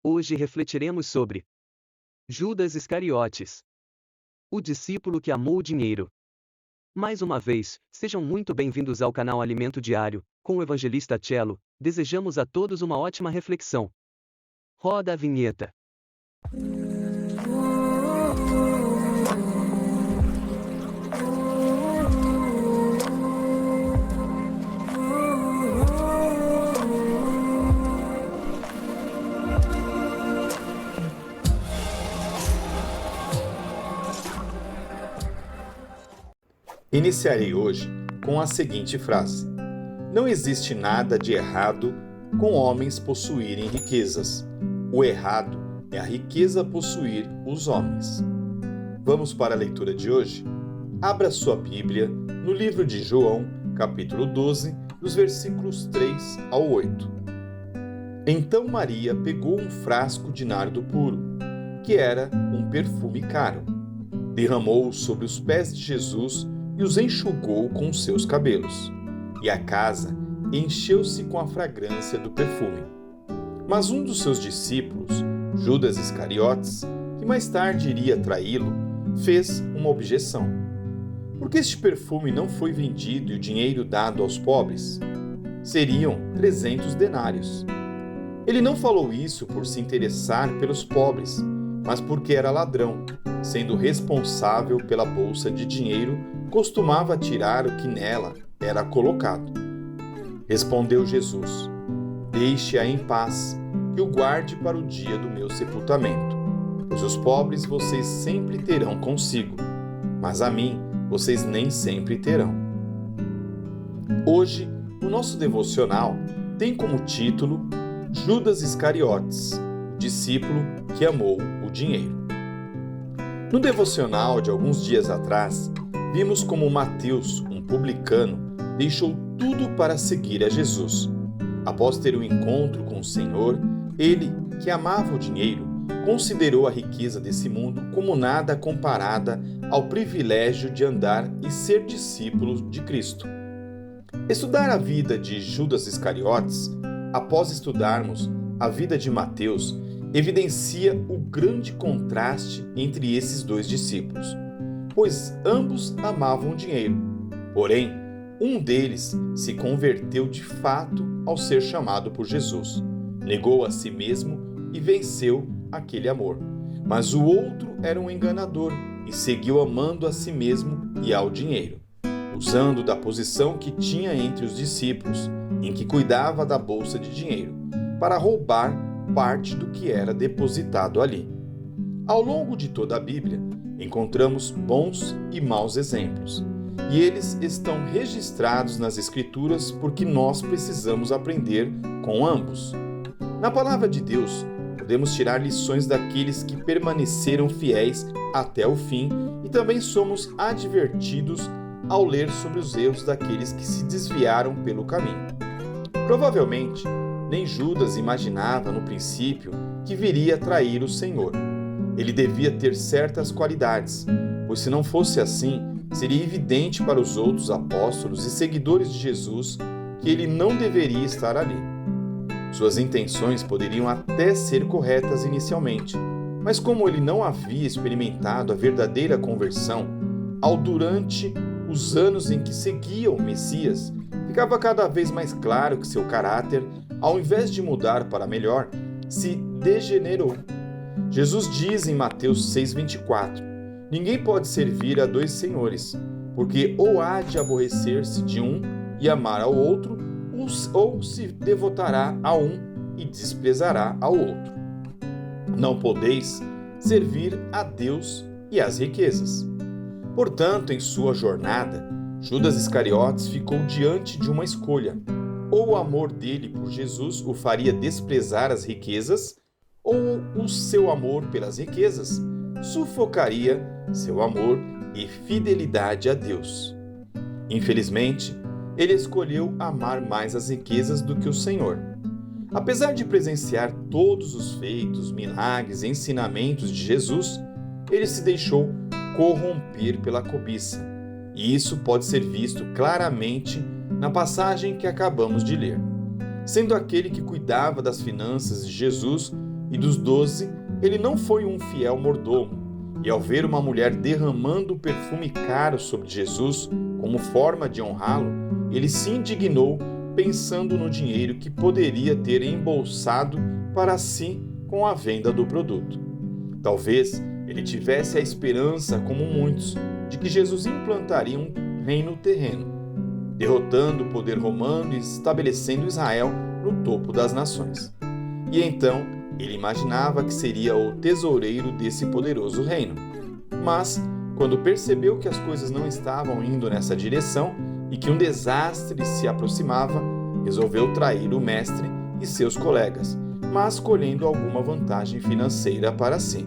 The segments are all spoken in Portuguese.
Hoje refletiremos sobre Judas Iscariotes, o discípulo que amou o dinheiro. Mais uma vez, sejam muito bem-vindos ao canal Alimento Diário, com o evangelista Cello. Desejamos a todos uma ótima reflexão. Roda a vinheta. Iniciarei hoje com a seguinte frase: não existe nada de errado com homens possuírem riquezas. O errado é a riqueza possuir os homens. Vamos para a leitura de hoje? Abra sua Bíblia no livro de João, capítulo 12, dos versículos 3 ao 8. Então Maria pegou um frasco de nardo puro, que era um perfume caro, derramou-o sobre os pés de Jesus e os enxugou com os seus cabelos. E a casa encheu-se com a fragrância do perfume. Mas um dos seus discípulos, Judas Iscariotes, que mais tarde iria traí-lo, fez uma objeção. Por que este perfume não foi vendido e o dinheiro dado aos pobres? Seriam 300 denários. Ele não falou isso por se interessar pelos pobres, mas porque era ladrão, sendo responsável pela bolsa de dinheiro, costumava tirar o que nela era colocado. Respondeu Jesus: deixe-a em paz, que o guarde para o dia do meu sepultamento. Pois os pobres vocês sempre terão consigo, mas a mim vocês nem sempre terão. Hoje, o nosso devocional tem como título Judas Iscariotes, o discípulo que amou o dinheiro. No devocional de alguns dias atrás, vimos como Mateus, um publicano, deixou tudo para seguir a Jesus. Após ter um encontro com o Senhor, ele, que amava o dinheiro, considerou a riqueza desse mundo como nada comparada ao privilégio de andar e ser discípulo de Cristo. Estudar a vida de Judas Iscariotes, após estudarmos a vida de Mateus, evidencia o grande contraste entre esses dois discípulos, pois ambos amavam o dinheiro. Porém, um deles se converteu de fato ao ser chamado por Jesus, negou a si mesmo e venceu aquele amor. Mas o outro era um enganador e seguiu amando a si mesmo e ao dinheiro, usando da posição que tinha entre os discípulos, em que cuidava da bolsa de dinheiro, para roubar parte do que era depositado ali. Ao longo de toda a Bíblia, encontramos bons e maus exemplos, e eles estão registrados nas Escrituras porque nós precisamos aprender com ambos. Na Palavra de Deus, podemos tirar lições daqueles que permaneceram fiéis até o fim e também somos advertidos ao ler sobre os erros daqueles que se desviaram pelo caminho. Provavelmente, nem Judas imaginava no princípio que viria a trair o Senhor. Ele devia ter certas qualidades, pois se não fosse assim, seria evidente para os outros apóstolos e seguidores de Jesus que ele não deveria estar ali. Suas intenções poderiam até ser corretas inicialmente, mas como ele não havia experimentado a verdadeira conversão, durante os anos em que seguia o Messias, ficava cada vez mais claro que seu caráter, ao invés de mudar para melhor, se degenerou. Jesus diz em Mateus 6,24: ninguém pode servir a dois senhores, porque ou há de aborrecer-se de um e amar ao outro, ou se devotará a um e desprezará ao outro. Não podeis servir a Deus e às riquezas. Portanto, em sua jornada, Judas Iscariotes ficou diante de uma escolha: ou o amor dele por Jesus o faria desprezar as riquezas, ou o seu amor pelas riquezas sufocaria seu amor e fidelidade a Deus. Infelizmente, ele escolheu amar mais as riquezas do que o Senhor. Apesar de presenciar todos os feitos, milagres e ensinamentos de Jesus, ele se deixou corromper pela cobiça. E isso pode ser visto claramente na passagem que acabamos de ler. Sendo aquele que cuidava das finanças de Jesus, e dos 12, ele não foi um fiel mordomo. E ao ver uma mulher derramando perfume caro sobre Jesus como forma de honrá-lo, ele se indignou pensando no dinheiro que poderia ter embolsado para si com a venda do produto. Talvez ele tivesse a esperança, como muitos, de que Jesus implantaria um reino terreno, derrotando o poder romano e estabelecendo Israel no topo das nações. E então ele imaginava que seria o tesoureiro desse poderoso reino. Mas, quando percebeu que as coisas não estavam indo nessa direção e que um desastre se aproximava, resolveu trair o mestre e seus colegas, mas colhendo alguma vantagem financeira para si.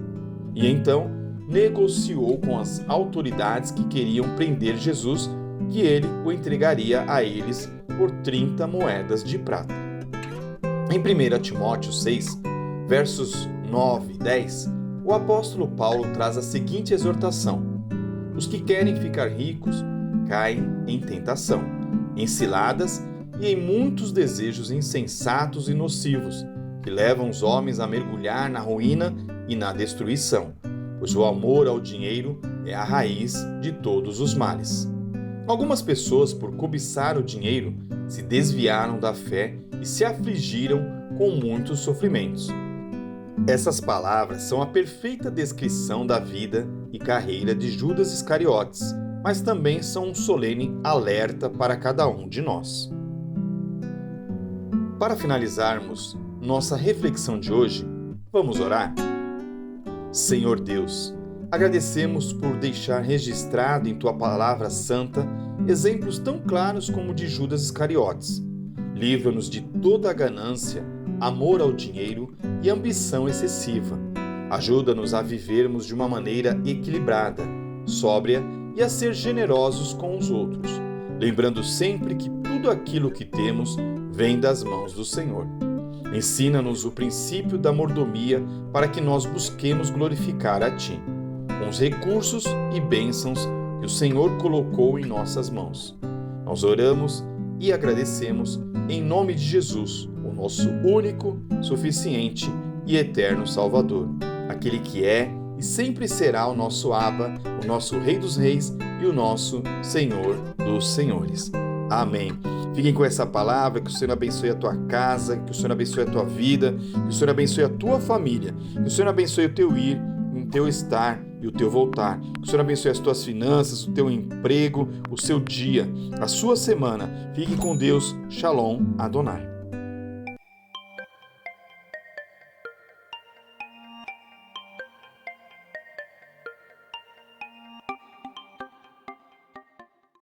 E então negociou com as autoridades que queriam prender Jesus que ele o entregaria a eles por 30 moedas de prata. Em 1 Timóteo 6, versos 9 e 10, o apóstolo Paulo traz a seguinte exortação: os que querem ficar ricos caem em tentação, em ciladas e em muitos desejos insensatos e nocivos, que levam os homens a mergulhar na ruína e na destruição, pois o amor ao dinheiro é a raiz de todos os males. Algumas pessoas, por cobiçar o dinheiro, se desviaram da fé e se afligiram com muitos sofrimentos. Essas palavras são a perfeita descrição da vida e carreira de Judas Iscariotes, mas também são um solene alerta para cada um de nós. Para finalizarmos nossa reflexão de hoje, vamos orar? Senhor Deus, agradecemos por deixar registrado em Tua Palavra Santa exemplos tão claros como o de Judas Iscariotes. Livra-nos de toda a ganância, amor ao dinheiro e ambição excessiva. Ajuda-nos a vivermos de uma maneira equilibrada, sóbria e a ser generosos com os outros, lembrando sempre que tudo aquilo que temos vem das mãos do Senhor. Ensina-nos o princípio da mordomia para que nós busquemos glorificar a Ti, com os recursos e bênçãos que o Senhor colocou em nossas mãos. Nós oramos e agradecemos em nome de Jesus, o nosso único, suficiente e eterno Salvador, aquele que é e sempre será o nosso Abba, o nosso Rei dos Reis e o nosso Senhor dos Senhores. Amém. Fiquem com essa palavra, que o Senhor abençoe a tua casa, que o Senhor abençoe a tua vida, que o Senhor abençoe a tua família, que o Senhor abençoe o teu ir, o teu estar e o teu voltar. Que o Senhor abençoe as tuas finanças, o teu emprego, o seu dia, a sua semana. Fique com Deus. Shalom Adonai.